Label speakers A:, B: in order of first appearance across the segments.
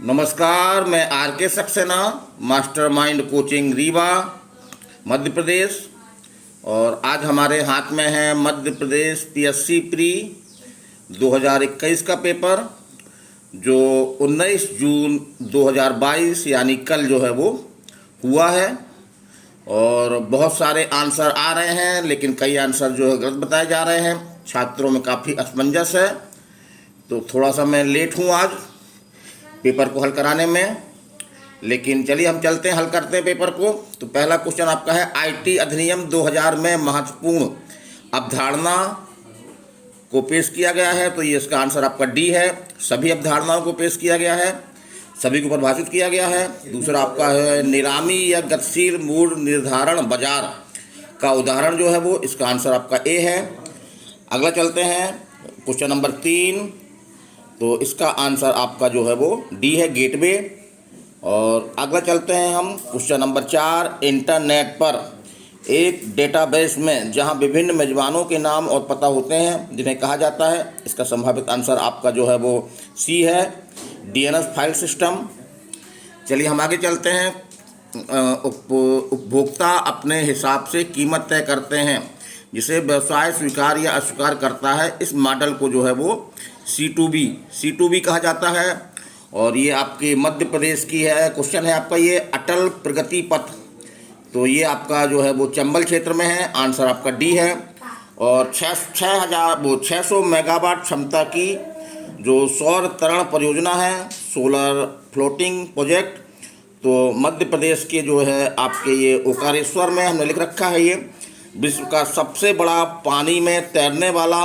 A: नमस्कार, मैं आर के सक्सेना, मास्टरमाइंड कोचिंग रीवा मध्य प्रदेश। और आज हमारे हाथ में है मध्य प्रदेश पीएससी प्री 2021 का पेपर, जो 19 जून 2022 यानी कल जो है वो हुआ है। और बहुत सारे आंसर आ रहे हैं, लेकिन कई आंसर जो है गलत बताए जा रहे हैं। छात्रों में काफ़ी असमंजस है, तो थोड़ा सा मैं लेट हूँ आज पेपर को हल कराने में। लेकिन चलिए हम चलते हैं, हल करते हैं पेपर को। तो पहला क्वेश्चन आपका है, आईटी अधिनियम 2000 में महत्वपूर्ण अवधारणा को पेश किया गया है। तो ये इसका आंसर आपका डी है। सभी अवधारणाओं को पेश किया गया है, सभी को परिभाषित किया गया है। दूसरा आपका है, नीलामी या गतिशील मूल्य निर्धारण बाजार का उदाहरण जो है वो, इसका आंसर आपका ए है। अगला चलते हैं क्वेश्चन नंबर 3। तो इसका आंसर आपका जो है वो डी है, गेटवे। और अगला चलते हैं हम क्वेश्चन नंबर 4। इंटरनेट पर एक डेटाबेस में जहां विभिन्न मेजबानों के नाम और पता होते हैं, जिन्हें कहा जाता है। इसका संभावित आंसर आपका जो है वो सी है, डीएनएस फाइल सिस्टम। चलिए हम आगे चलते हैं। उपभोक्ता अपने हिसाब से कीमत तय करते हैं, जिसे व्यवसाय स्वीकार या अस्वीकार करता है। इस मॉडल को जो है वो C2B कहा जाता है। और ये आपके मध्य प्रदेश की है। क्वेश्चन है आपका ये, अटल प्रगति पथ। तो ये आपका जो है वो चंबल क्षेत्र में है। आंसर आपका डी है। और 600 मेगावाट क्षमता की जो सौर तरण परियोजना है, सोलर फ्लोटिंग प्रोजेक्ट, तो मध्य प्रदेश के जो है आपके ये ओकारेश्वर में हमने लिख रखा है। ये विश्व का सबसे बड़ा पानी में तैरने वाला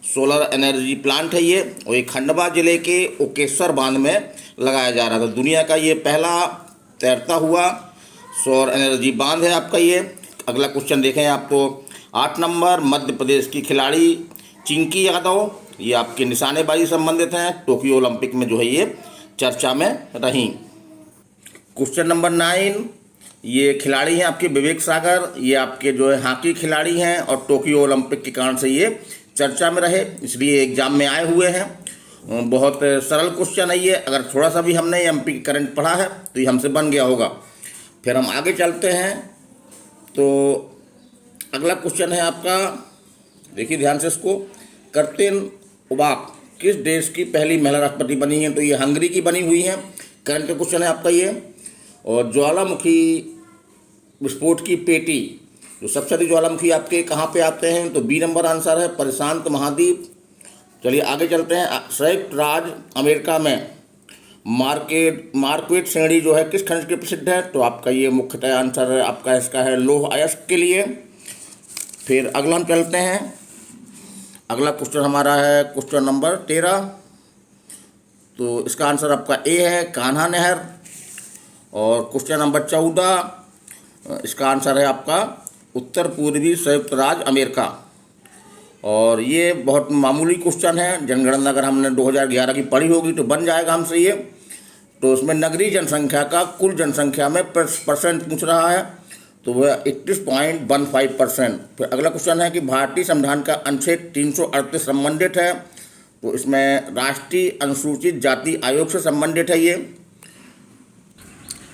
A: सोलर एनर्जी प्लांट है ये। और ये खंडवा जिले के ओकेश्वर बांध में लगाया जा रहा था। दुनिया का ये पहला तैरता हुआ सौर एनर्जी बांध है आपका ये। अगला क्वेश्चन देखें आपको 8 नंबर। मध्य प्रदेश की खिलाड़ी चिंकी यादव, ये आपके निशानेबाजी संबंधित हैं। टोक्यो ओलंपिक में जो है ये चर्चा में रहीं। Question number 9। ये खिलाड़ी हैं आपके विवेक सागर, ये आपके जो है हॉकी खिलाड़ी हैं। और टोक्यो ओलंपिक के कारण से ये चर्चा में रहे, इसलिए एग्जाम में आए हुए हैं। बहुत सरल क्वेश्चन है ये। अगर थोड़ा सा भी हमने एमपी करंट पढ़ा है तो ये हमसे बन गया होगा। फिर हम आगे चलते हैं। तो अगला क्वेश्चन है आपका, देखिए ध्यान से इसको। कर्तिन उबाक किस देश की पहली महिला राष्ट्रपति बनी है? तो ये हंगरी की बनी हुई है। करंट क्वेश्चन है आपका ये। और ज्वालामुखी विस्फोट की पेटी, जो सबसे अधिक ज्वालामुखी आपके कहाँ पे आते हैं? तो बी नंबर आंसर है, प्रशांत महाद्वीप। चलिए आगे चलते हैं। संयुक्त राज्य अमेरिका में मार्क्वेट श्रेणी जो है किस खनिज के प्रसिद्ध है? तो आपका ये मुख्यतः आंसर है आपका इसका है लौह अयस्क के लिए। फिर अगला हम चलते हैं। अगला क्वेश्चन हमारा है क्वेश्चन नंबर 13। तो इसका आंसर आपका ए है, कान्हा नहर। और क्वेश्चन नंबर 14, इसका आंसर है आपका उत्तर पूर्वी संयुक्त राज्य अमेरिका। और ये बहुत मामूली क्वेश्चन है। जनगणना अगर हमने 2011 की पढ़ी होगी तो बन जाएगा हमसे ये। तो उसमें नगरीय जनसंख्या का कुल जनसंख्या में परसेंट पूछ रहा है, तो वह 31.15%। फिर अगला क्वेश्चन है कि भारतीय संविधान का अनुच्छेद 338 संबंधित है। तो इसमें राष्ट्रीय अनुसूचित जाति आयोग से संबंधित है ये।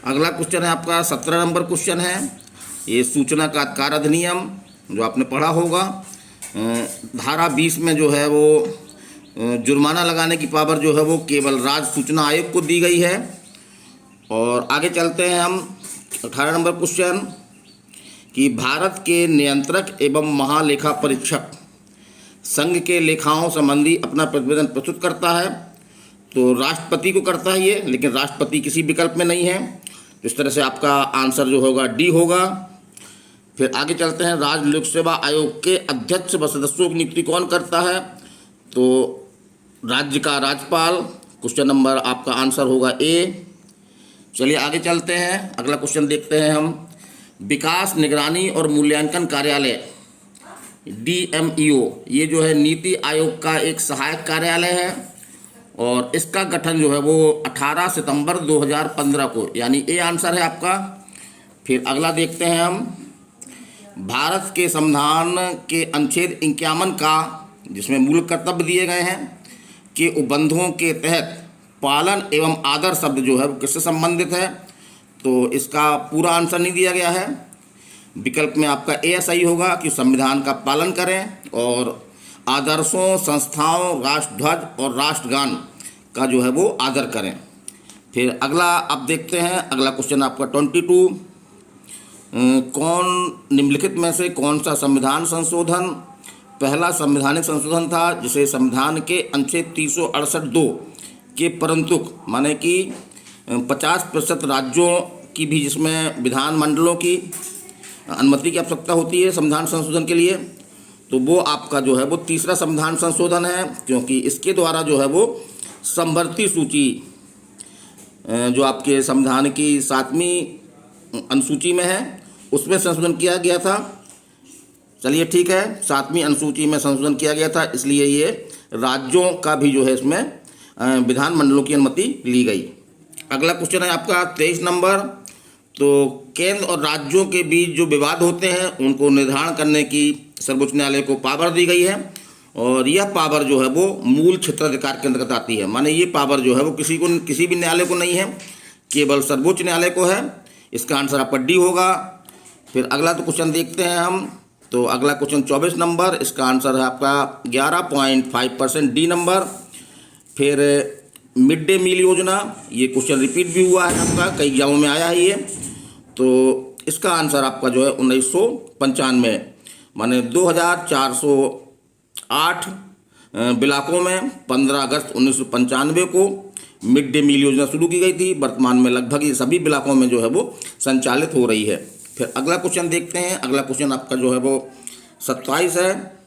A: अगला क्वेश्चन है आपका 17 नंबर क्वेश्चन है। ये सूचना का अधिकार अधिनियम जो आपने पढ़ा होगा, धारा 20 में जो है वो जुर्माना लगाने की पावर जो है वो केवल राज्य सूचना आयोग को दी गई है। और आगे चलते हैं हम 18 नंबर क्वेश्चन कि भारत के नियंत्रक एवं महालेखा परीक्षक संघ के लेखाओं संबंधी अपना प्रतिवेदन प्रस्तुत करता है। तो राष्ट्रपति को करता है ये, लेकिन राष्ट्रपति किसी विकल्प में नहीं है। इस तरह से आपका आंसर जो होगा डी होगा। फिर आगे चलते हैं। राज्य लोक सेवा आयोग के अध्यक्ष व सदस्यों की नियुक्ति कौन करता है? तो राज्य का राज्यपाल। क्वेश्चन नंबर आपका आंसर होगा ए। चलिए आगे चलते हैं। अगला क्वेश्चन देखते हैं हम। विकास निगरानी और मूल्यांकन कार्यालय DMEO, ये जो है नीति आयोग का एक सहायक कार्यालय है। और इसका गठन जो है वो 18 सितंबर 2015 को, यानी ए आंसर है आपका। फिर अगला देखते हैं हम। भारत के संविधान के अनुच्छेद 51 का, जिसमें मूल कर्तव्य दिए गए हैं, के उपबंधों के तहत पालन एवं आदर शब्द जो है वो किससे संबंधित है? तो इसका पूरा आंसर नहीं दिया गया है। विकल्प में आपका ए सही होगा कि संविधान का पालन करें और आदर्शों, संस्थाओं, राष्ट्रध्वज और राष्ट्रगान का जो है वो आदर करें। फिर अगला आप देखते हैं, अगला क्वेश्चन आपका 22, कौन निम्नलिखित में से कौन सा संविधान संशोधन पहला संवैधानिक संशोधन था जिसे संविधान के अनुच्छेद 368(2) के परंतुक माने कि 50% राज्यों की भी जिसमें विधानमंडलों की अनुमति की आवश्यकता होती है संविधान संशोधन के लिए, तो वो आपका जो है वो तीसरा संविधान संशोधन है, क्योंकि इसके द्वारा जो है वो समवर्ती सूची जो आपके संविधान की 7वीं अनुसूची में है उसमें संशोधन किया गया था। चलिए ठीक है, 7वीं अनुसूची में संशोधन किया गया था, इसलिए ये राज्यों का भी जो है इसमें विधानमंडलों की अनुमति ली गई। अगला क्वेश्चन है आपका 23 नंबर। तो केंद्र और राज्यों के बीच जो विवाद होते हैं उनको निर्धारण करने की सर्वोच्च न्यायालय को पावर दी गई है, और यह पावर जो है वो मूल क्षेत्राधिकार के अंतर्गत आती है। माने ये पावर जो है वो किसी भी न्यायालय को नहीं है, केवल सर्वोच्च न्यायालय को है। इसका आंसर आपका डी होगा। फिर अगला तो क्वेश्चन देखते हैं हम। तो अगला क्वेश्चन 24 नंबर, इसका आंसर है आपका 11.5% डी नंबर। फिर मिड डे मील योजना, ये क्वेश्चन रिपीट भी हुआ है आपका, कई एग्जामों में आया है ये। तो इसका आंसर आपका जो है 1995 माने 2408 ब्लॉकों में 15 अगस्त 1995 को मिड डे मील योजना शुरू की गई थी। वर्तमान में लगभग ये सभी ब्लॉकों में जो है वो संचालित हो रही है। फिर अगला क्वेश्चन देखते हैं। अगला क्वेश्चन आपका जो है वो 27 है।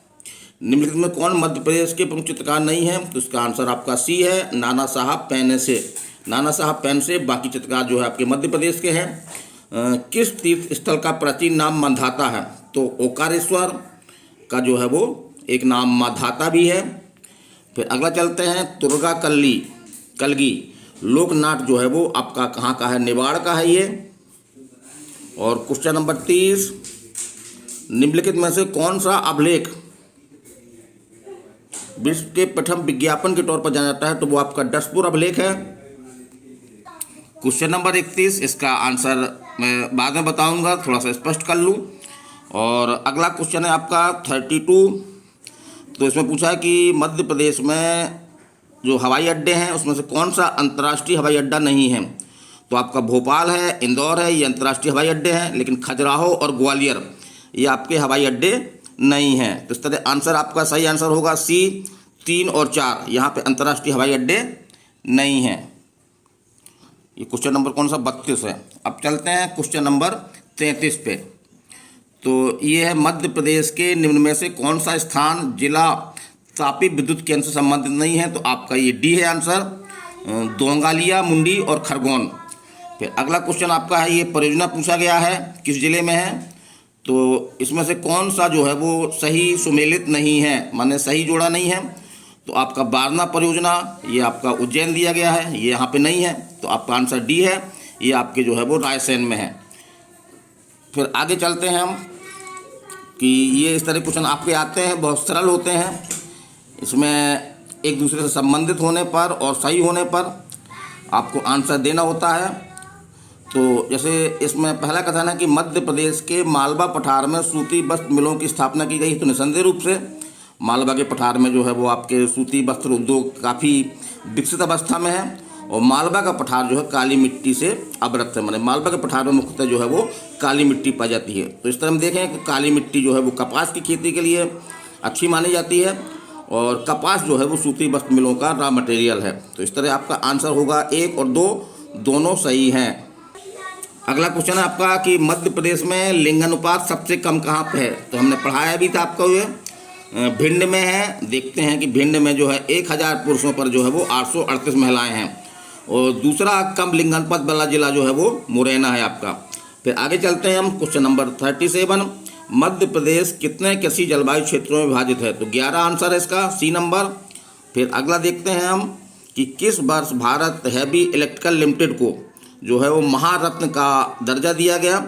A: निम्नलिखित में कौन मध्य प्रदेश के प्रमुख चित्रकार नहीं है? तो इसका आंसर आपका सी है, नाना साहब पैनसे। नाना साहब पैनसे बाकी चित्रकार जो है आपके मध्य प्रदेश के हैं। किस तीर्थ स्थल का प्राचीन नाम मांधाता है? तो ओकारेश्वर का जो है वो एक नाम मांधाता भी है। फिर अगला चलते हैं, तुर्गा कलगी लोकनाट्य जो है वो आपका कहाँ का है? निवाड़ का है ये। और क्वेश्चन नंबर 30, निम्नलिखित में से कौन सा अभिलेख विश्व के प्रथम विज्ञापन के तौर पर जाना जाता है? तो वो आपका डसपुर अभिलेख है। क्वेश्चन नंबर 31, इसका आंसर मैं बाद में बताऊंगा, थोड़ा सा स्पष्ट कर लूँ। और अगला क्वेश्चन है आपका 32। तो इसमें पूछा है कि मध्य प्रदेश में जो हवाई अड्डे हैं उसमें से कौन सा अंतर्राष्ट्रीय हवाई अड्डा नहीं है? तो आपका भोपाल है, इंदौर है, ये अंतर्राष्ट्रीय हवाई अड्डे हैं, लेकिन खजुराहो और ग्वालियर ये आपके हवाई अड्डे नहीं हैं। तो इस तरह आंसर आपका सही आंसर होगा सी, 3 और 4 यहाँ पे अंतर्राष्ट्रीय हवाई अड्डे नहीं हैं। ये क्वेश्चन नंबर कौन सा? 32 है। अब चलते हैं क्वेश्चन नंबर 33 पे। तो ये है मध्य प्रदेश के निम्न में से कौन सा स्थान जिला तापी विद्युत केंद्र से संबंधित नहीं है? तो आपका ये डी है आंसर, दोंगालिया, मुंडी और खरगोन। फिर अगला क्वेश्चन आपका है, ये परियोजना पूछा गया है किस जिले में है? तो इसमें से कौन सा जो है वो सही सुमेलित नहीं है, माने सही जोड़ा नहीं है? तो आपका बारना परियोजना, ये आपका उज्जैन दिया गया है, ये यहाँ पे नहीं है, तो आपका आंसर डी है, ये आपके जो है वो रायसेन में है। फिर आगे चलते हैं हम कि ये इस तरह क्वेश्चन आपके आते हैं, बहुत सरल होते हैं। इसमें एक दूसरे से संबंधित होने पर और सही होने पर आपको आंसर देना होता है। तो जैसे इसमें पहला कथन है कि मध्य प्रदेश के मालवा पठार में सूती वस्त्र मिलों की स्थापना की गई। तो निसंदेह रूप से मालवा के पठार में जो है वो आपके सूती वस्त्र उद्योग काफ़ी विकसित अवस्था में है, और मालवा का पठार जो है काली मिट्टी से अवरत है। माने मालवा के पठार में मुख्यतः जो है वो काली मिट्टी पाई जाती है। तो इस तरह हम देखें कि काली मिट्टी जो है वो कपास की खेती के लिए अच्छी मानी जाती है, और कपास जो है वो सूती वस्त्र मिलों का रॉ मटेरियल है। तो इस तरह आपका आंसर होगा 1 और 2 दोनों सही हैं। अगला क्वेश्चन है आपका कि मध्य प्रदेश में लिंगानुपात सबसे कम कहाँ पे है? तो हमने पढ़ाया भी था आपको, ये भिंड में है। देखते हैं कि भिंड में जो है 1000 पुरुषों पर जो है वो 838 महिलाएं हैं, और दूसरा कम लिंगानुपात वाला जिला जो है वो मुरैना है आपका। फिर आगे चलते हैं हम क्वेश्चन नंबर 37, मध्य प्रदेश कितने कृषि जलवायु क्षेत्रों में विभाजित है? तो 11 आंसर है इसका, सी नंबर। फिर अगला देखते हैं हम कि किस वर्ष भारत हैवी इलेक्ट्रिकल लिमिटेड को जो है वो महारत्न का दर्जा दिया गया?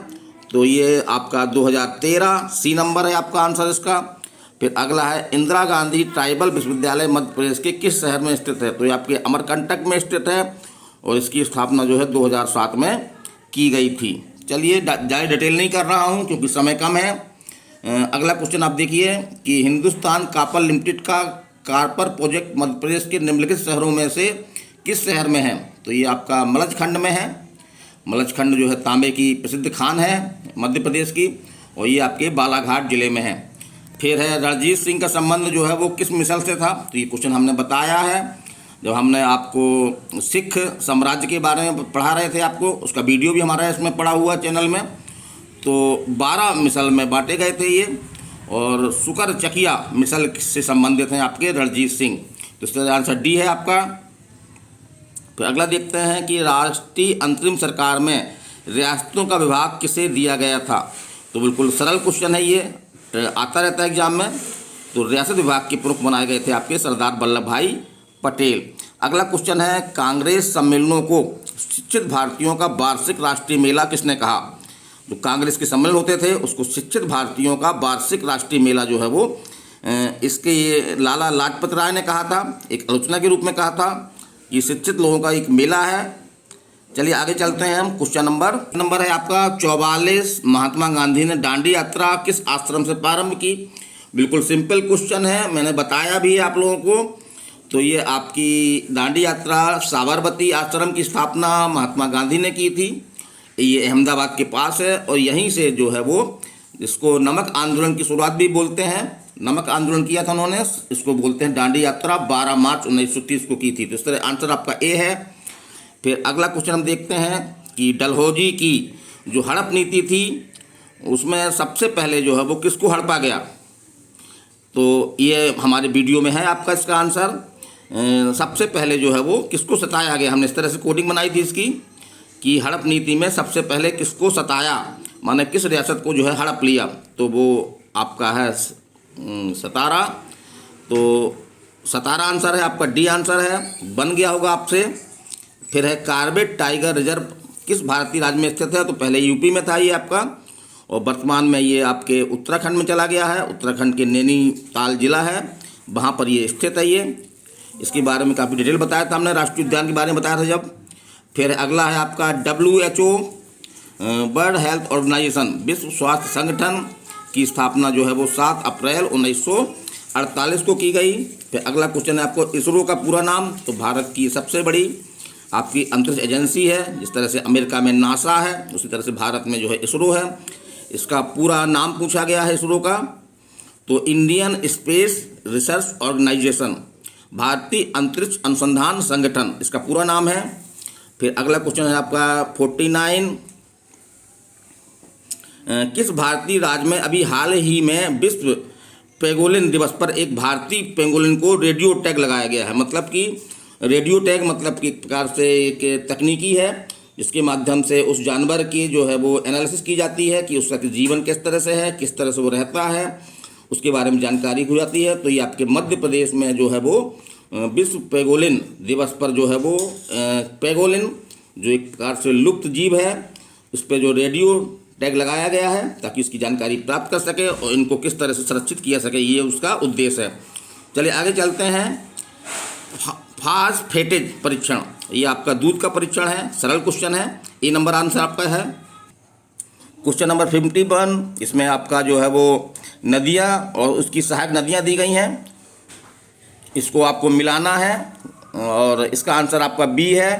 A: तो ये आपका 2013, सी नंबर है आपका आंसर इसका। फिर अगला है इंदिरा गांधी ट्राइबल विश्वविद्यालय मध्य प्रदेश के किस शहर में स्थित है? तो ये आपके अमरकंटक में स्थित है और इसकी स्थापना जो है 2007 में की गई थी। चलिए ज़्यादा डिटेल नहीं कर रहा हूँ क्योंकि समय कम है। अगला क्वेश्चन आप देखिए कि हिंदुस्तान कॉपर लिमिटेड का कॉपर प्रोजेक्ट मध्य प्रदेश के निम्नलिखित शहरों में से किस शहर में है? तो ये आपका मलजखंड में है। मलजखंड जो है तांबे की प्रसिद्ध खान है मध्य प्रदेश की, और ये आपके बालाघाट जिले में है। फिर है रणजीत सिंह का संबंध जो है वो किस मिसल से था? तो ये क्वेश्चन हमने बताया है जब हमने आपको सिख साम्राज्य के बारे में पढ़ा रहे थे, आपको उसका वीडियो भी हमारा इसमें पड़ा हुआ चैनल में। तो 12 मिसल में बांटे गए थे ये, और सुकर चकिया मिसल से संबंधित हैं आपके रणजीत सिंह। तो इसका आंसर डी है आपका। फिर अगला देखते हैं कि राष्ट्रीय अंतरिम सरकार में रियासतों का विभाग किसे दिया गया था? तो बिल्कुल सरल क्वेश्चन है, ये आता रहता है एग्जाम में। तो रियासत विभाग के प्रमुख बनाए गए थे आपके सरदार वल्लभ भाई पटेल। अगला क्वेश्चन है कांग्रेस सम्मेलनों को शिक्षित भारतीयों का वार्षिक राष्ट्रीय मेला किसने कहा? जो कांग्रेस के सम्मेलन होते थे उसको शिक्षित भारतीयों का वार्षिक राष्ट्रीय मेला जो है वो इसके ये लाला लाजपत राय ने कहा था, एक आलोचना के रूप में कहा था। ये शिक्षित लोगों का एक मेला है। चलिए आगे चलते हैं हम। क्वेश्चन नंबर है आपका 44। महात्मा गांधी ने दांडी यात्रा किस आश्रम से प्रारंभ की? बिल्कुल सिंपल क्वेश्चन है, मैंने बताया भी है आप लोगों को। तो ये आपकी दांडी यात्रा साबरमती आश्रम की स्थापना महात्मा गांधी ने की थी। ये अहमदाबाद के पास है और यहीं से जो है वो इसको नमक आंदोलन की शुरुआत भी बोलते हैं। नमक आंदोलन किया था उन्होंने, इसको बोलते हैं दांडी यात्रा। 12 मार्च 1930 को की थी। तो इस तरह आंसर आपका ए है। फिर अगला क्वेश्चन हम देखते हैं कि डलहौजी की जो हड़प नीति थी उसमें सबसे पहले जो है वो किसको हड़पा गया? तो ये हमारे वीडियो में है आपका इसका आंसर। सबसे पहले जो है वो किसको सताया गया? हमने इस तरह से कोडिंग बनाई थी इसकी कि हड़प नीति में सबसे पहले किसको सताया, माने किस रियासत को जो है हड़प लिया? तो वो आपका है सतारा। तो सतारा आंसर है आपका, डी आंसर है, बन गया होगा आपसे। फिर है कॉर्बेट टाइगर रिजर्व किस भारतीय राज्य में स्थित है? तो पहले यूपी में था ये आपका, और वर्तमान में ये आपके उत्तराखंड में चला गया है। उत्तराखंड के नैनीताल जिला है, वहाँ पर ये स्थित है। ये इसके बारे में काफ़ी डिटेल बताया था हमने, राष्ट्रीय उद्यान के बारे में बताया था जब। फिर अगला है आपका WHO वर्ल्ड हेल्थ ऑर्गेनाइजेशन विश्व स्वास्थ्य संगठन की स्थापना जो है वो 7 अप्रैल 1948 को की गई। फिर अगला क्वेश्चन है आपको इसरो का पूरा नाम। तो भारत की सबसे बड़ी आपकी अंतरिक्ष एजेंसी है। जिस तरह से अमेरिका में नासा है उसी तरह से भारत में जो है इसरो है। इसका पूरा नाम पूछा गया है इसरो का, तो इंडियन स्पेस रिसर्च ऑर्गेनाइजेशन, भारतीय अंतरिक्ष अनुसंधान संगठन इसका पूरा नाम है। फिर अगला क्वेश्चन है आपका 49। किस भारतीय राज्य में अभी हाल ही में विश्व पेंगोलिन दिवस पर एक भारतीय पेंगोलिन को रेडियो टैग लगाया गया है? मतलब कि रेडियो टैग मतलब कि एक प्रकार से एक तकनीकी है जिसके माध्यम से उस जानवर की जो है वो एनालिसिस की जाती है कि उसका जीवन किस तरह से है, किस तरह से वो रहता है, उसके बारे में जानकारी हो जाती है। तो ये आपके मध्य प्रदेश में जो है वो विश्व पेंगोलिन दिवस पर जो है वो पेंगोलिन जो एक प्रकार से लुप्त जीव है उस पर जो रेडियो टैग लगाया गया है ताकि उसकी जानकारी प्राप्त कर सके और इनको किस तरह से संरक्षित किया सके, ये उसका उद्देश्य है। चलिए आगे चलते हैं। फास्फेटेज परीक्षण, ये आपका दूध का परीक्षण है, सरल क्वेश्चन है, ए नंबर आंसर आपका है। क्वेश्चन नंबर 51, इसमें आपका जो है वो नदियाँ और उसकी सहायक नदियाँ दी गई हैं, इसको आपको मिलाना है और इसका आंसर आपका बी है।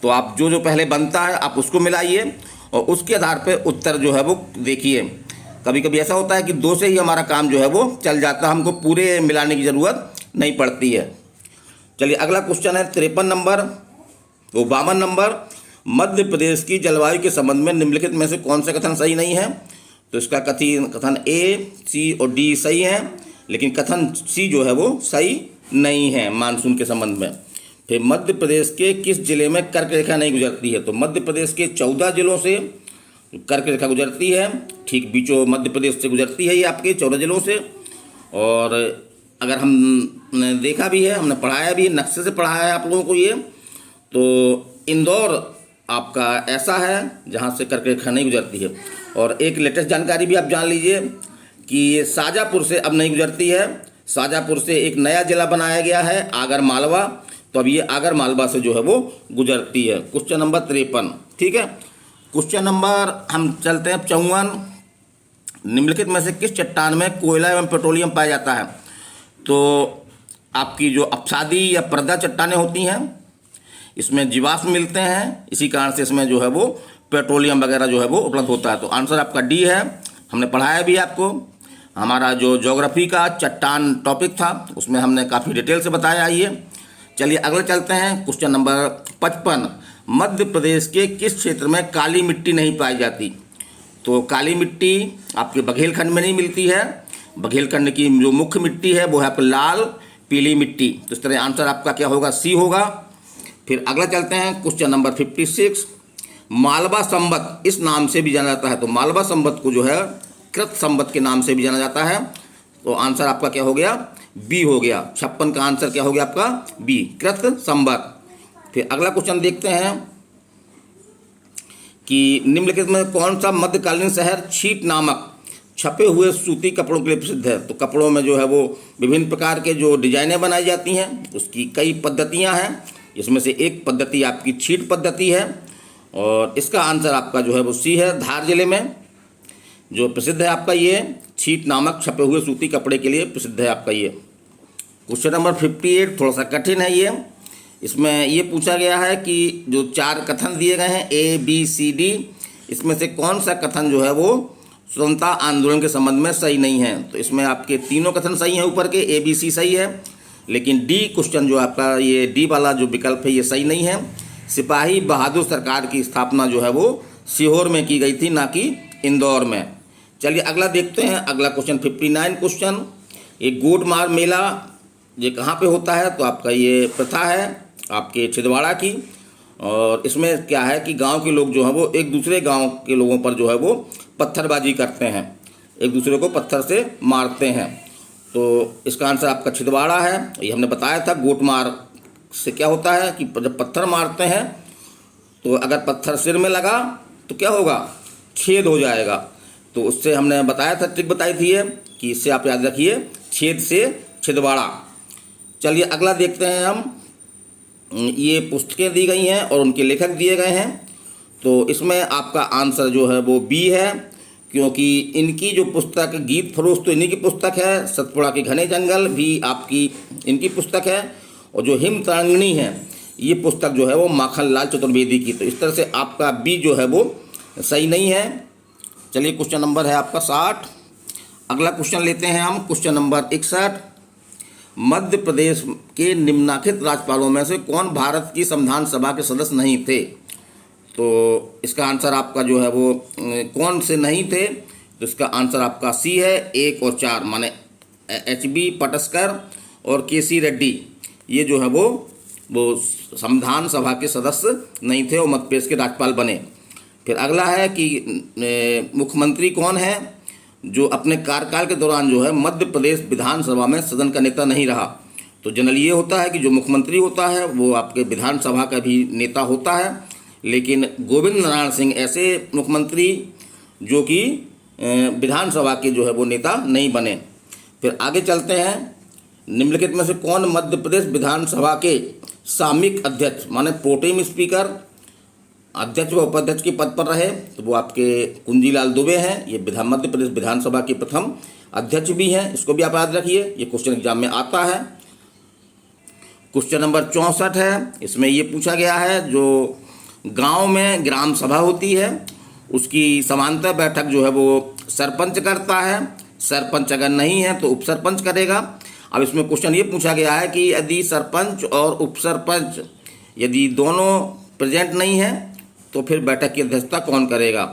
A: तो आप जो पहले बनता है आप उसको मिलाइए और उसके आधार पे उत्तर जो है वो देखिए। कभी कभी ऐसा होता है कि 2 से ही हमारा काम जो है वो चल जाता है, हमको पूरे मिलाने की ज़रूरत नहीं पड़ती है। चलिए अगला क्वेश्चन है 53 नंबर। तो 52 नंबर, मध्य प्रदेश की जलवायु के संबंध में निम्नलिखित में से कौन सा कथन सही नहीं है? तो इसका कथन ए, सी और डी सही है, लेकिन कथन सी जो है वो सही नहीं है मानसून के संबंध में। फिर मध्य प्रदेश के किस जिले में कर्क रेखा नहीं गुजरती है? तो मध्य प्रदेश के 14 जिलों से कर्क रेखा गुजरती है, ठीक बीचों मध्य प्रदेश से गुजरती है ये आपके 14 जिलों से। और अगर हमने देखा भी है, हमने पढ़ाया भी है, नक्शे से पढ़ाया है आप लोगों को ये, तो इंदौर आपका ऐसा है जहाँ से कर्क रेखा नहीं गुजरती है। और एक लेटेस्ट जानकारी भी आप जान लीजिए कि शाजापुर से अब नहीं गुजरती है, शाजापुर से एक नया जिला बनाया गया है आगर मालवा, तो अब ये आगर मालवा से जो है वो गुजरती है। क्वेश्चन नंबर 53, ठीक है। क्वेश्चन नंबर हम चलते हैं 54, निम्नलिखित में से किस चट्टान में कोयला एवं पेट्रोलियम पाया जाता है? तो आपकी जो अपसादी या पर्दा चट्टानें होती हैं, इसमें जीवाश्म मिलते हैं, इसी कारण से इसमें जो है वो पेट्रोलियम वगैरह जो है वो उपलब्ध होता है। तो आंसर आपका डी है, हमने पढ़ाया भी आपको। हमारा जो ज्योग्राफी का चट्टान टॉपिक था उसमें हमने काफ़ी डिटेल से बताया। आइए चलिए अगले चलते हैं। क्वेश्चन नंबर 55, मध्य प्रदेश के किस क्षेत्र में काली मिट्टी नहीं पाई जाती? तो काली मिट्टी आपके बघेलखंड में नहीं मिलती है। बघेलखंड की जो मुख्य मिट्टी है वो है आपकी लाल पीली मिट्टी। तो इस तरह आंसर आपका क्या होगा? सी होगा। फिर अगला चलते हैं क्वेश्चन नंबर 56, मालवा संवत इस नाम से भी जाना जाता है। तो मालवा संवत को जो है कृत संवत के नाम से भी जाना जाता है। तो आंसर आपका क्या हो गया? बी हो गया। 56 का आंसर क्या हो गया आपका? बी, कृत संवत। फिर अगला क्वेश्चन देखते हैं कि निम्नलिखित में कौन सा मध्यकालीन शहर छीट नामक छपे हुए सूती कपड़ों के लिए प्रसिद्ध है? तो कपड़ों में जो है वो विभिन्न प्रकार के जो डिजाइनें बनाई जाती हैं, उसकी कई पद्धतियां हैं। इसमें से एक पद्धति आपकी छीट पद्धति है, और इसका आंसर आपका जो है वो सी है। धार जिले में जो प्रसिद्ध है आपका ये छीट नामक छपे हुए सूती कपड़े के लिए प्रसिद्ध है आपका ये। क्वेश्चन नंबर 58 थोड़ा सा कठिन है ये। इसमें ये पूछा गया है कि जो 4 कथन दिए गए हैं A, B, C, D, इसमें से कौन सा कथन जो है वो स्वतंत्रता आंदोलन के संबंध में सही नहीं है? तो इसमें आपके तीनों कथन सही हैं, ऊपर के A, B, C सही है, लेकिन डी क्वेश्चन जो आपका ये डी वाला जो विकल्प है ये सही नहीं है। सिपाही बहादुर सरकार की स्थापना जो है वो सीहोर में की गई थी, ना कि इंदौर में। चलिए अगला देखते हैं। अगला क्वेश्चन 59 क्वेश्चन, ये गोटमार मेला ये कहाँ पे होता है? तो आपका ये प्रथा है आपके छिंदवाड़ा की, और इसमें क्या है कि गांव के लोग जो है वो एक दूसरे गांव के लोगों पर जो है वो पत्थरबाजी करते हैं, एक दूसरे को पत्थर से मारते हैं। तो इसका आंसर आपका छिंदवाड़ा है। ये हमने बताया था गोटमार से क्या होता है कि जब पत्थर मारते हैं तो अगर पत्थर सिर में लगा तो क्या होगा? छेद हो जाएगा। तो उससे हमने बताया था, ट्रिक बताई थी ये कि इससे आप याद रखिए, छेद से छिंदवाड़ा। चलिए अगला देखते हैं हम। ये पुस्तकें दी गई हैं और उनके लेखक दिए गए हैं। तो इसमें आपका आंसर जो है वो बी है, क्योंकि इनकी जो पुस्तक गीत फरोश तो इन्हीं की पुस्तक है, सतपुड़ा के घने जंगल भी आपकी इनकी पुस्तक है, और जो हिम तरंगिणी है ये पुस्तक जो है वो माखनलाल चतुर्वेदी की। तो इस तरह से आपका बी जो है वो सही नहीं है। चलिए क्वेश्चन नंबर है आपका 60। अगला क्वेश्चन लेते हैं हम, क्वेश्चन नंबर 61, मध्य प्रदेश के निम्नलिखित राज्यपालों में से कौन भारत की संविधान सभा के सदस्य नहीं थे? तो इसका आंसर आपका जो है वो कौन से नहीं थे? तो इसका आंसर आपका सी है, 1 और 4, माने HB पटस्कर और KC रेड्डी, ये जो है वो संविधान सभा के सदस्य नहीं थे और मध्य प्रदेश के राज्यपाल बने। फिर अगला है कि मुख्यमंत्री कौन है जो अपने कार्यकाल के दौरान जो है मध्य प्रदेश विधानसभा में सदन का नेता नहीं रहा? तो जनरली ये होता है कि जो मुख्यमंत्री होता है वो आपके विधानसभा का भी नेता होता है, लेकिन गोविंद नारायण सिंह ऐसे मुख्यमंत्री जो कि विधानसभा के जो है वो नेता नहीं बने। फिर आगे चलते हैं। निम्नलिखित में से कौन मध्य प्रदेश विधानसभा के सामयिक अध्यक्ष माने प्रोटेम स्पीकर अध्यक्ष व उपाध्यक्ष के पद पर रहे? तो वो आपके कुंजीलाल दुबे हैं। ये मध्य प्रदेश विधानसभा के प्रथम अध्यक्ष भी हैं, इसको भी आप याद रखिए, ये क्वेश्चन एग्जाम में आता है। क्वेश्चन नंबर 64 है। इसमें ये पूछा गया है जो गांव में ग्राम सभा होती है उसकी समांतर बैठक जो है वो सरपंच करता है, सरपंच अगर नहीं है तो उपसरपंच करेगा। अब इसमें क्वेश्चन ये पूछा गया है कि यदि सरपंच और उपसरपंच यदि दोनों प्रेजेंट नहीं है तो फिर बैठक की अध्यक्षता कौन करेगा?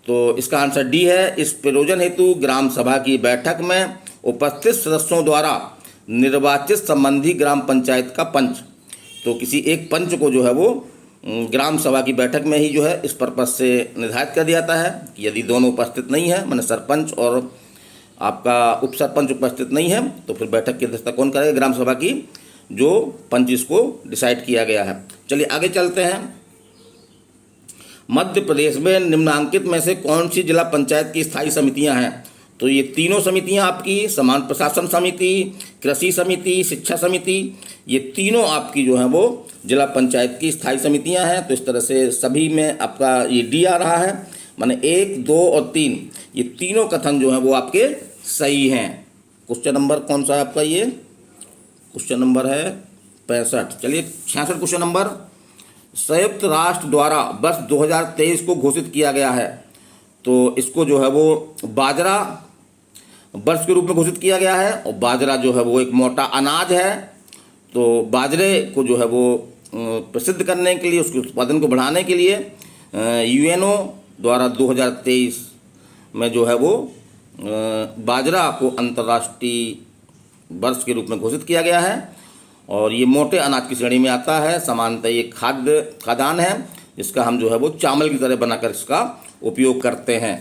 A: तो इसका आंसर डी है। इस प्रयोजन हेतु ग्राम सभा की बैठक में उपस्थित सदस्यों द्वारा निर्वाचित संबंधी ग्राम पंचायत का पंच, तो किसी एक पंच को जो है वो ग्राम सभा की बैठक में ही जो है इस पर्पज से निर्धारित कर दिया जाता है कि यदि दोनों उपस्थित नहीं है, माने सरपंच और आपका उपसरपंच उपस्थित नहीं है, तो फिर बैठक की अध्यक्षता कौन करेगा? ग्राम सभा की जो पंच इसको डिसाइड किया गया है। चलिए आगे चलते हैं। मध्य प्रदेश में निम्नांकित में से कौन सी जिला पंचायत की स्थायी समितियां हैं? तो ये तीनों समितियां आपकी, समान प्रशासन समिति, कृषि समिति, शिक्षा समिति, ये तीनों आपकी जो है वो जिला पंचायत की स्थायी समितियां हैं। तो इस तरह से सभी में आपका ये डी आ रहा है, माने 1, 2 और 3, ये तीनों कथन जो हैं वो आपके सही हैं। क्वेश्चन नंबर कौन सा है आपका? ये क्वेश्चन नंबर है 65। चलिए 66 क्वेश्चन नंबर, संयुक्त राष्ट्र द्वारा वर्ष 2023 को घोषित किया गया है। तो इसको जो है वो बाजरा वर्ष के रूप में घोषित किया गया है, और बाजरा जो है वो एक मोटा अनाज है। तो बाजरे को जो है वो प्रसिद्ध करने के लिए, उसके उत्पादन को बढ़ाने के लिए यूएनओ द्वारा 2023 में जो है वो बाजरा को अंतर्राष्ट्रीय वर्ष के रूप में घोषित किया गया है। और ये मोटे अनाज की श्रेणी में आता है। सामान्यतः ये खाद्यान्न है, जिसका हम जो है वो चावल की तरह बनाकर इसका उपयोग करते हैं।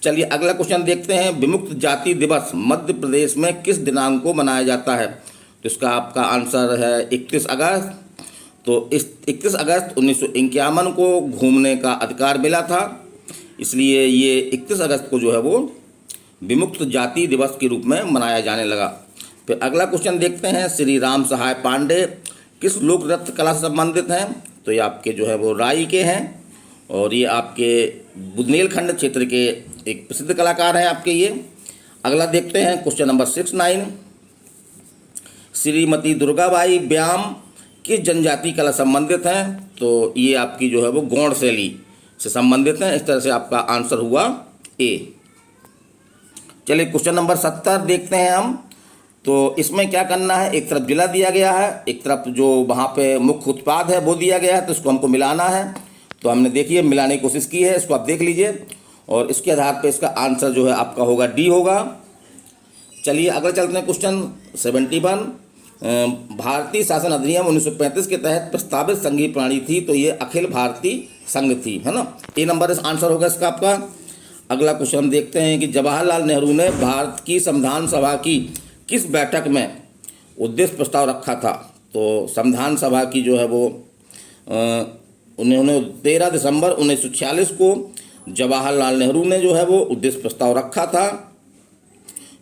A: चलिए अगला क्वेश्चन देखते हैं। विमुक्त जाति दिवस मध्य प्रदेश में किस दिनांक को मनाया जाता है? तो इसका आपका आंसर है 31 अगस्त। तो इस 31 अगस्त 1951 को घूमने का अधिकार मिला था, इसलिए ये 31 अगस्त को जो है वो विमुक्त जाति दिवस के रूप में मनाया जाने लगा। फिर अगला क्वेश्चन देखते हैं। श्री राम सहाय पांडे किस लोक नृत्य कला से संबंधित हैं? तो ये आपके जो है वो राई के हैं, और ये आपके बुंदेलखंड क्षेत्र के एक प्रसिद्ध कलाकार हैं आपके ये। अगला देखते हैं क्वेश्चन नंबर 69। श्रीमती दुर्गाबाई व्यायाम किस जनजाति कला संबंधित हैं? तो ये आपकी जो है वो गौड़ शैली से संबंधित हैं। इस तरह से आपका आंसर हुआ ए। चलिए क्वेश्चन नंबर 70 देखते हैं हम। तो इसमें क्या करना है, एक तरफ जिला दिया गया है, एक तरफ जो वहाँ पे मुख्य उत्पाद है वो दिया गया है, तो इसको हमको मिलाना है। तो हमने देखिए मिलाने की कोशिश की है, इसको आप देख लीजिए, और इसके आधार पे इसका आंसर जो है आपका होगा डी होगा। चलिए अगला चलते हैं क्वेश्चन 71। भारतीय शासन अधिनियम 1935 के तहत प्रस्तावित संघीय प्रणाली थी, तो ये अखिल भारतीय संघ थी, है ना। ए नंबर इस आंसर होगा इसका आपका। अगला क्वेश्चन हम देखते हैं कि जवाहरलाल नेहरू ने भारत की संविधान सभा की किस बैठक में उद्देश्य प्रस्ताव रखा था? तो संविधान सभा की जो है वो उन्होंने 13 दिसंबर 1946 को जवाहरलाल नेहरू ने जो है वो उद्देश्य प्रस्ताव रखा था,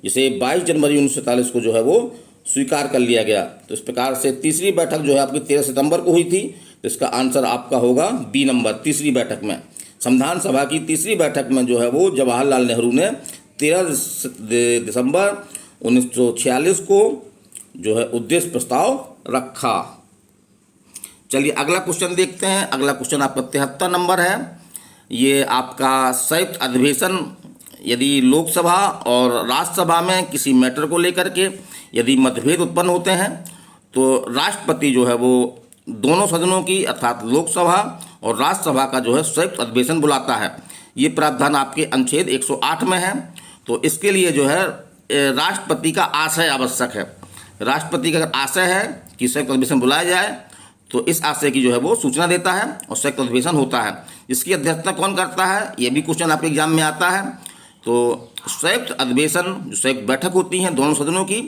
A: जिसे 22 जनवरी 1947 को जो है वो स्वीकार कर लिया गया। तो इस प्रकार से तीसरी बैठक जो है आपकी 13 सितंबर को हुई थी, तो इसका आंसर आपका होगा बी नंबर। तीसरी बैठक में, संविधान सभा की तीसरी बैठक में जो है वो जवाहरलाल नेहरू ने 13 दिसंबर 1946 को जो है उद्देश्य प्रस्ताव रखा। चलिए अगला क्वेश्चन देखते हैं। अगला क्वेश्चन आपका 73 नंबर है। ये आपका संयुक्त अधिवेशन, यदि लोकसभा और राज्यसभा में किसी मैटर को लेकर के यदि मतभेद उत्पन्न होते हैं, तो राष्ट्रपति जो है वो दोनों सदनों की अर्थात लोकसभा और राज्यसभा का जो है संयुक्त अधिवेशन बुलाता है। ये प्रावधान आपके अनुच्छेद 108 में है। तो इसके लिए जो है राष्ट्रपति का आशय आवश्यक है। राष्ट्रपति का अगर आशय है कि संयुक्त अधिवेशन बुलाया जाए, तो इस आशय की जो है वो सूचना देता है और संयुक्त अधिवेशन होता है। इसकी अध्यक्षता कौन करता है, ये भी क्वेश्चन आपके एग्जाम में आता है। तो संयुक्त अधिवेशन, जो संयुक्त बैठक होती है दोनों सदनों की,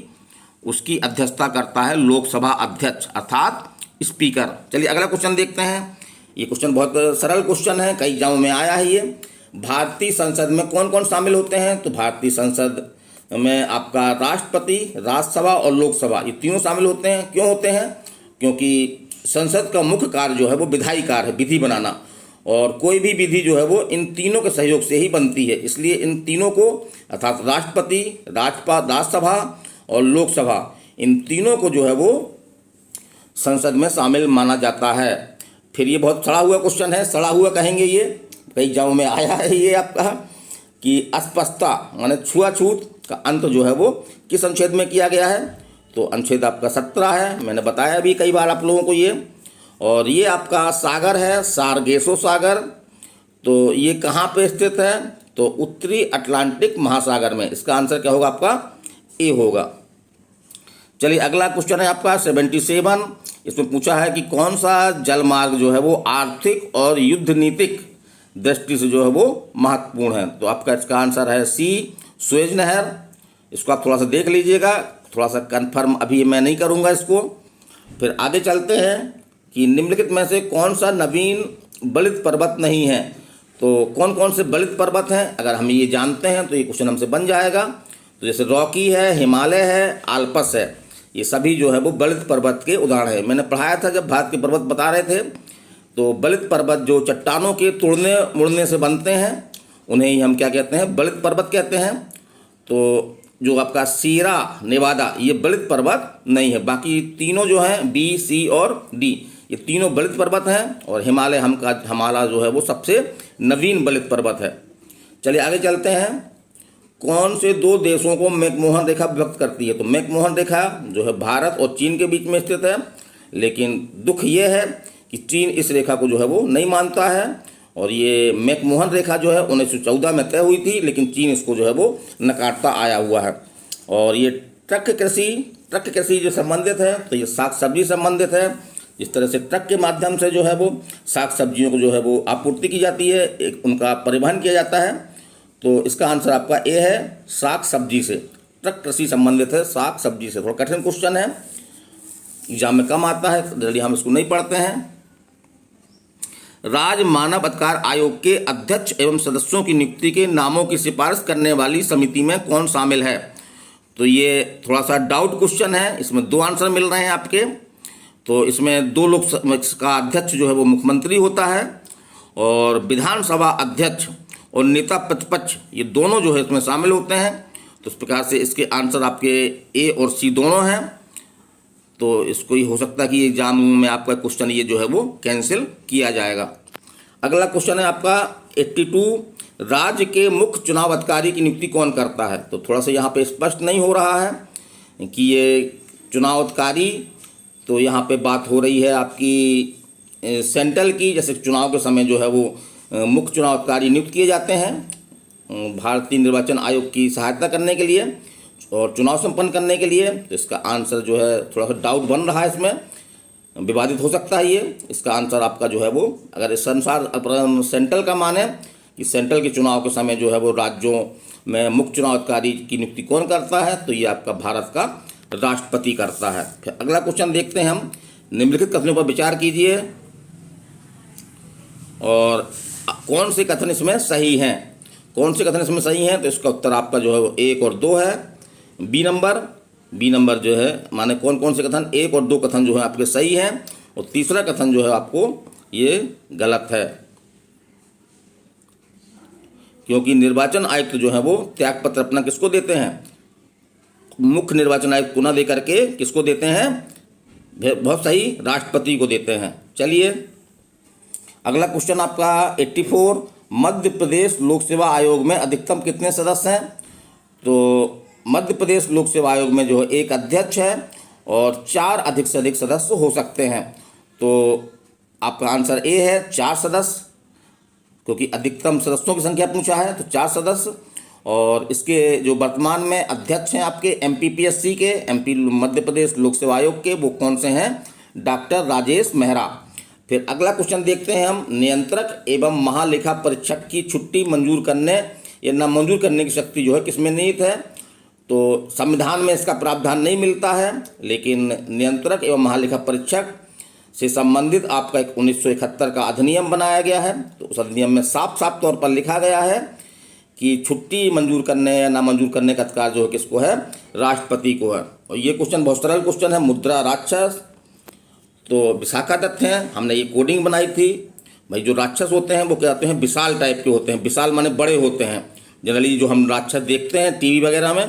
A: उसकी अध्यक्षता करता है लोकसभा अध्यक्ष अर्थात स्पीकर। चलिए अगला क्वेश्चन देखते हैं। ये क्वेश्चन बहुत सरल क्वेश्चन है, कई एग्जामों में आया है ये। भारतीय संसद में कौन कौन शामिल होते हैं? तो भारतीय संसद में आपका राष्ट्रपति, राज्यसभा और लोकसभा, ये तीनों शामिल होते हैं। क्यों होते हैं? क्योंकि संसद का मुख्य कार्य जो है वो विधायी कार्य है, विधि बनाना, और कोई भी विधि जो है वो इन तीनों के सहयोग से ही बनती है। इसलिए इन तीनों को अर्थात राष्ट्रपति, राज्यसभा और लोकसभा, इन तीनों को जो है वो संसद में शामिल माना जाता है। फिर ये बहुत सड़ा हुआ क्वेश्चन है, सड़ा हुआ कहेंगे, ये कई एग्जामों में आया है ये आपका, कि अस्पृश्यता माने छुआछूत का अंत जो है वो किस अनुच्छेद में किया गया है? तो अनुच्छेद आपका 17 है, मैंने बताया अभी कई बार आप लोगों को ये। और ये आपका सागर है, सारगेसो सागर, तो ये कहाँ पे स्थित है? तो उत्तरी अटलांटिक महासागर में। इसका आंसर क्या होगा आपका? ए होगा। चलिए अगला क्वेश्चन है आपका 77। इसमें पूछा है कि कौन सा जलमार्ग जो है वो आर्थिक और युद्ध नीतिक दृष्टि से जो है वो महत्वपूर्ण है? तो आपका इसका आंसर है सी, सुएज नहर। इसको आप थोड़ा सा देख लीजिएगा, थोड़ा सा कंफर्म अभी मैं नहीं करूँगा इसको। फिर आगे चलते हैं कि निम्नलिखित में से कौन सा नवीन बलित पर्वत नहीं है? तो कौन कौन से बलित पर्वत हैं, अगर हम ये जानते हैं तो ये क्वेश्चन हमसे बन जाएगा। तो जैसे रॉकी है, हिमालय है, आल्पस है, ये सभी जो है वो बलित पर्वत के उदाहरण है। मैंने पढ़ाया था जब भारत के पर्वत बता रहे थे, तो बलित पर्वत जो चट्टानों के तोड़ने मुड़ने से बनते हैं उन्हें ही हम क्या कहते हैं, बलित पर्वत कहते हैं। तो जो आपका सीरा नेवादा ये बलित पर्वत नहीं है, बाकी तीनों जो हैं बी, सी और डी ये तीनों बलित पर्वत हैं, और हिमालय हमारा जो है वो सबसे नवीन बलित पर्वत है। चलिए आगे चलते हैं। कौन से दो देशों को मैकमोहन रेखा व्यक्त करती है? तो मैकमोहन रेखा जो है भारत और चीन के बीच में स्थित है, लेकिन दुख ये है कि चीन इस रेखा को जो है वो नहीं मानता है, और ये मैकमोहन रेखा जो है 1914 में तय हुई थी, लेकिन चीन इसको जो है वो नकारता आया हुआ है। और ये ट्रक कृषि जो संबंधित है, तो ये साग सब्जी संबंधित है। इस तरह से ट्रक के माध्यम से जो है वो साग सब्जियों को जो है वो आपूर्ति की जाती है, एक उनका परिवहन किया जाता है। तो इसका आंसर आपका ए है, साग सब्जी से। ट्रक कृषि संबंधित है साग सब्जी से। थोड़ा कठिन क्वेश्चन है, एग्जाम में कम आता है, जल्दी हम इसको नहीं पढ़ते हैं। राज्य मानव अधिकार आयोग के अध्यक्ष एवं सदस्यों की नियुक्ति के नामों की सिफारिश करने वाली समिति में कौन शामिल है? तो ये थोड़ा सा डाउट क्वेश्चन है, इसमें दो आंसर मिल रहे हैं आपके। तो इसमें दो लोग का अध्यक्ष जो है वो मुख्यमंत्री होता है, और विधानसभा अध्यक्ष और नेता प्रतिपक्ष ये दोनों जो है इसमें शामिल होते हैं। तो इस प्रकार से इसके आंसर आपके ए और सी दोनों हैं। तो इसको ही हो सकता है कि एग्जाम में आपका क्वेश्चन ये जो है वो कैंसिल किया जाएगा। अगला क्वेश्चन है आपका 82, राज्य के मुख्य चुनाव अधिकारी की नियुक्ति कौन करता है? तो थोड़ा सा यहाँ पे स्पष्ट नहीं हो रहा है कि ये चुनाव अधिकारी, तो यहाँ पे बात हो रही है आपकी सेंट्रल की, जैसे चुनाव के समय जो है वो मुख्य चुनाव अधिकारी नियुक्त किए जाते हैं भारतीय निर्वाचन आयोग की सहायता करने के लिए और चुनाव संपन्न करने के लिए। तो इसका आंसर जो है थोड़ा सा डाउट बन रहा है, इसमें विवादित हो सकता है ये। इसका आंसर आपका जो है वो, अगर इस अनुसार सेंट्रल का माने कि सेंट्रल के चुनाव के समय जो है वो राज्यों में मुख्य चुनाव अधिकारी की नियुक्ति कौन करता है, तो ये आपका भारत का राष्ट्रपति करता है। फिर अगला क्वेश्चन देखते हैं हम। निम्नलिखित कथनों पर विचार कीजिए और कौन से कथन इसमें सही हैं। कौन से कथन इसमें सही हैं? तो इसका उत्तर आपका जो है वो 1 और 2 है। बी नंबर जो है, माने कौन कौन से कथन, 1 और 2 कथन जो है आपके सही हैं, और तीसरा कथन जो है आपको ये गलत है, क्योंकि निर्वाचन आयुक्त जो है वो त्यागपत्र अपना किसको देते हैं? मुख्य निर्वाचन आयुक्त को ना दे करके किसको देते हैं? बहुत सही, राष्ट्रपति को देते हैं। चलिए अगला क्वेश्चन आपका 84, मध्य प्रदेश लोक सेवा आयोग में अधिकतम कितने सदस्य हैं? तो मध्य प्रदेश लोक सेवा आयोग में जो है एक अध्यक्ष है और 4 अधिक से अधिक सदस्य हो सकते हैं। तो आपका आंसर ए है, 4 सदस्य, क्योंकि अधिकतम सदस्यों की संख्या पूछा है, तो 4 सदस्य। और इसके जो वर्तमान में अध्यक्ष हैं आपके MPPSC के, MP मध्य प्रदेश लोक सेवा आयोग के, वो कौन से हैं? डॉक्टर राजेश मेहरा। फिर अगला क्वेश्चन देखते हैं हम। नियंत्रक एवं महालेखा परीक्षक की छुट्टी मंजूर करने या न मंजूर करने की शक्ति जो है किसमें निहित है? तो संविधान में इसका प्रावधान नहीं मिलता है, लेकिन नियंत्रक एवं महालेखा परीक्षक से संबंधित आपका एक 1971 का अधिनियम बनाया गया है। तो उस अधिनियम में साफ साफ तौर पर लिखा गया है कि छुट्टी मंजूर करने या ना मंजूर करने का अधिकार जो है किसको है? राष्ट्रपति को है। और ये क्वेश्चन बहुत सरल क्वेश्चन है। मुद्रा राक्षस तो विशाखा दत्त हैं, हमने ये कोडिंग बनाई थी। भाई जो राक्षस होते हैं वो क्या होते हैं? विशाल टाइप के होते हैं। विशाल माने बड़े होते हैं। जनरली जो हम राक्षस देखते हैं टीवी वगैरह में,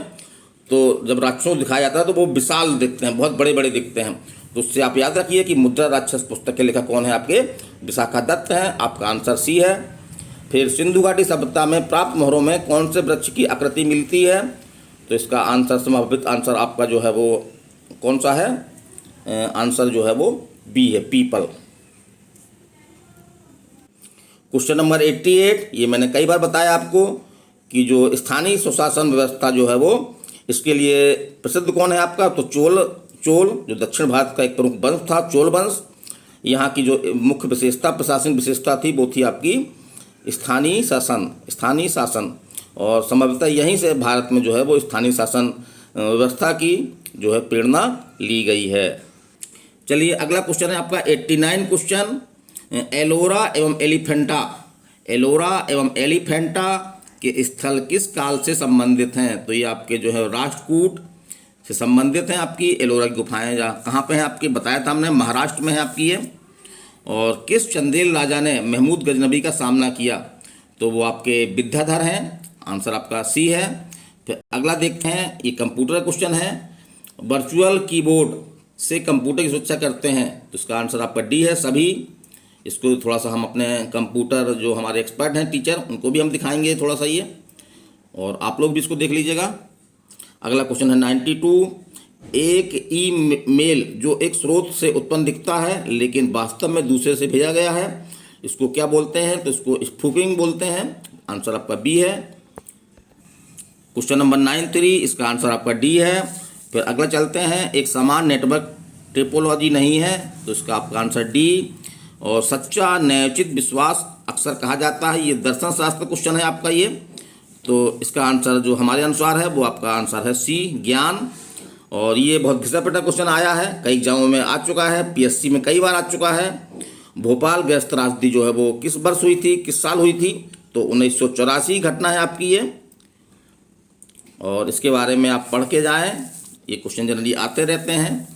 A: तो जब राक्षसों को दिखाया जाता है तो वो विशाल दिखते हैं, बहुत बड़े बड़े दिखते हैं। तो उससे आप याद रखिए कि मुद्रा राक्षस पुस्तक के लेखक कौन है? आपके विशाखा दत्त हैं। आपका आंसर सी है। फिर सिंधु घाटी सभ्यता में प्राप्त मोहरों में कौन से वृक्ष की आकृति मिलती है? तो इसका आंसर, संभावित आंसर आपका जो है वो कौन सा है? आंसर जो है वो बी है, पीपल। क्वेश्चन नंबर 88, ये मैंने कई बार बताया आपको कि जो स्थानीय स्वशासन व्यवस्था जो है वो, इसके लिए प्रसिद्ध कौन है आपका? तो चोल जो दक्षिण भारत का एक प्रमुख वंश था, चोल वंश। यहाँ की जो मुख्य विशेषता, प्रशासनिक विशेषता थी, वो थी आपकी स्थानीय शासन। और संभवतः यहीं से भारत में जो है वो स्थानीय शासन व्यवस्था की जो है प्रेरणा ली गई है। चलिए अगला क्वेश्चन है आपका 89 क्वेश्चन। एलोरा एवं एलोरा एवं एलिफेंटा के स्थल किस काल से संबंधित हैं? तो ये आपके जो है राष्ट्रकूट से संबंधित हैं। आपकी एलोरा की गुफाएं कहाँ पे हैं आपकी, बताया था हमने, महाराष्ट्र में है आपकी ये। और किस चंदेल राजा ने महमूद गजनबी का सामना किया? तो वो आपके विद्याधर हैं, आंसर आपका सी है। फिर अगला देखते हैं, ये कंप्यूटर का क्वेश्चन है। वर्चुअल कीबोर्ड से कंप्यूटर की सुरक्षा करते हैं, तो इसका आंसर आपका डी है, सभी। इसको थोड़ा सा हम अपने कंप्यूटर जो हमारे एक्सपर्ट हैं टीचर, उनको भी हम दिखाएंगे थोड़ा सा ये, और आप लोग भी इसको देख लीजिएगा। अगला क्वेश्चन है 92। एक ईमेल जो एक स्रोत से उत्पन्न दिखता है लेकिन वास्तव में दूसरे से भेजा गया है, इसको क्या बोलते हैं? तो इसको स्पूफिंग बोलते हैं, आंसर आपका बी है। क्वेश्चन नंबर 93, इसका आंसर आपका डी है। फिर अगला चलते हैं, एक समान नेटवर्क टोपोलॉजी नहीं है, तो इसका आपका आंसर डी। और सच्चा न्यायोचित विश्वास अक्सर कहा जाता है, ये दर्शन शास्त्र क्वेश्चन है आपका ये, तो इसका आंसर जो हमारे अनुसार है वो आपका आंसर है सी, ज्ञान। और ये बहुत घिसा पिटा क्वेश्चन आया है, कई एग्जामों में आ चुका है, पीएससी में कई बार आ चुका है। भोपाल गैस त्रासदी जो है वो किस वर्ष हुई थी, किस साल हुई थी? तो 1984 घटना है आपकी ये, और इसके बारे में आप पढ़ के जाएं, ये क्वेश्चन जनरली आते रहते हैं।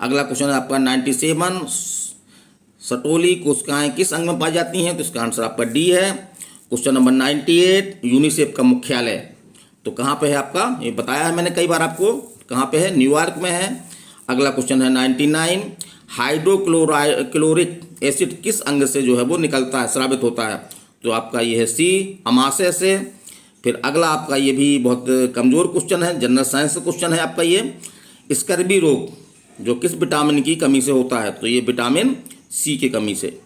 A: अगला क्वेश्चन है आपका 97। सटोली कोशिकाएं किस अंग में पाई जाती हैं? तो इसका आंसर आपका डी है। क्वेश्चन नंबर 98, यूनिसेफ का मुख्यालय तो कहाँ पे है आपका? ये बताया है मैंने कई बार आपको, कहाँ पे है? न्यूयॉर्क में है। अगला क्वेश्चन है 99, हाइड्रोक्लोरिक एसिड किस अंग से जो है वो निकलता है, स्रावित होता है? तो आपका ये है सी, अमाशय से। फिर अगला आपका ये भी बहुत कमज़ोर क्वेश्चन है, जनरल साइंस क्वेश्चन है आपका ये। स्कर्वी रोग जो किस विटामिन की कमी से होता है? तो ये विटामिन सी की कमी से।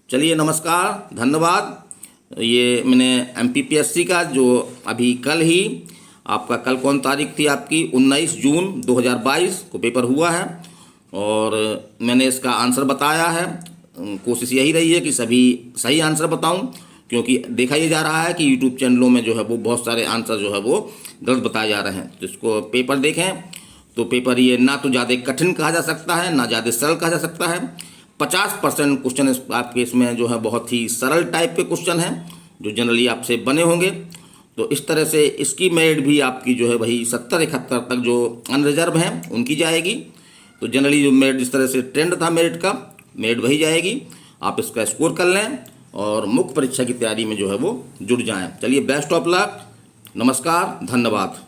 A: चलिए नमस्कार, धन्यवाद। ये मैंने एमपीपीएससी का जो अभी कल ही आपका, कल कौन तारीख थी आपकी, 19 जून 2022 को पेपर हुआ है, और मैंने इसका आंसर बताया है। कोशिश यही रही है कि सभी सही आंसर बताऊं, क्योंकि देखा ये जा रहा है कि यूट्यूब चैनलों में जो है वो बहुत सारे आंसर जो है वो गलत बताए जा रहे हैं। तो इसको पेपर देखें, तो पेपर ये ना तो ज़्यादा कठिन कहा जा सकता है, ना ज़्यादा सरल कहा जा सकता है। 50% क्वेश्चन आपके इसमें जो है बहुत ही सरल टाइप के क्वेश्चन हैं, जो जनरली आपसे बने होंगे। तो इस तरह से इसकी मेरिट भी आपकी जो है वही 70-71 तक जो अनरिजर्व हैं उनकी जाएगी। तो जनरली जो मेरिट जिस तरह से ट्रेंड था मेरिट का, मेरिट वही जाएगी। आप इसका स्कोर कर लें और मुख्य परीक्षा की तैयारी में जो है वो जुड़ जाएं। चलिए, बेस्ट ऑफ लक, नमस्कार, धन्यवाद।